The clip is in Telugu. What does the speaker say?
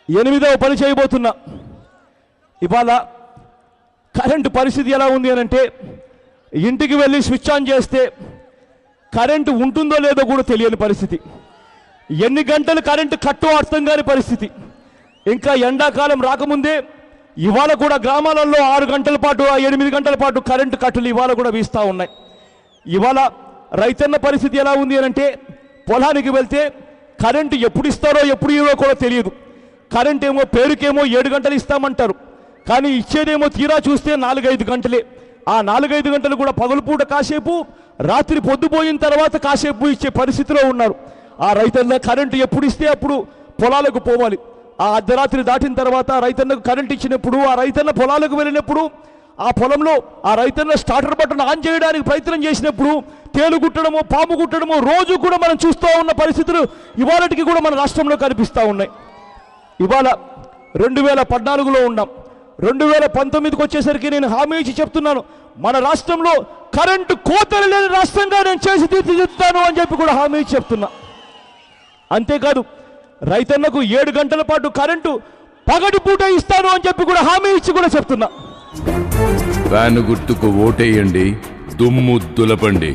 8వ పని చేయబోతున్నా. ఇవాళ కరెంటు పరిస్థితి ఎలా ఉంది అని అంటే, ఇంటికి వెళ్ళి స్విచ్ ఆన్ చేస్తే కరెంటు ఉంటుందో లేదో కూడా తెలియని పరిస్థితి, ఎన్ని గంటలు కరెంటు కట్టో అర్థం కాని పరిస్థితి. ఇంకా ఎండాకాలం రాకముందే ఇవాళ కూడా గ్రామాలలో 6 గంటల పాటు 8 గంటల పాటు కరెంటు కట్టులు ఇవాళ కూడా వీస్తూ ఉన్నాయి. ఇవాళ రైతన్న పరిస్థితి ఎలా ఉంది అని అంటే, పొలానికి వెళ్తే కరెంటు ఎప్పుడు ఇస్తారో ఎప్పుడు ఇవ్వరో కూడా తెలియదు. కరెంట్ ఏమో పేరుకేమో 7 గంటలు ఇస్తామంటారు, కానీ ఇచ్చేదేమో తీరా చూస్తే 4-5 గంటలే. ఆ 4-5 గంటలు కూడా పగలుపూట కాసేపు, రాత్రి పొద్దుపోయిన తర్వాత కాసేపు ఇచ్చే పరిస్థితిలో ఉన్నారు. ఆ రైతన్న కరెంటు ఎప్పుడు ఇస్తే అప్పుడు పొలాలకు పోవాలి. ఆ అర్ధరాత్రి దాటిన తర్వాత రైతన్నకు కరెంట్ ఇచ్చినప్పుడు, ఆ రైతన్న పొలాలకు వెళ్ళినప్పుడు, ఆ పొలంలో ఆ రైతన్న స్టార్టర్ బటన్ ఆన్ చేయడానికి ప్రయత్నం చేసినప్పుడు తేలు కుట్టడమో పాము కుట్టడమో రోజు కూడా మనం చూస్తూ ఉన్న పరిస్థితులు ఇవాళకి కూడా మన రాష్ట్రంలో కనిపిస్తూ ఉన్నాయి. ఇవాళ 2014లో ఉన్నాం, 2019కి వచ్చేసరికి నేను హామీ ఇచ్చి చెప్తున్నాను, మన రాష్ట్రంలో కరెంటు కోతలు లేని రాష్ట్రంగా నేను చేసి తీర్చిదిద్దుతాను అని చెప్పి కూడా హామీ ఇచ్చి చెప్తున్నా. అంతేకాదు రైతన్నకు 7 గంటల పాటు కరెంటు పగటిపూట ఇస్తాను అని చెప్పి కూడా హామీ ఇచ్చి కూడా చెప్తున్నా. ఫ్యాన్ గుర్తుకు ఓటేయండి, దుమ్ము దులపండి.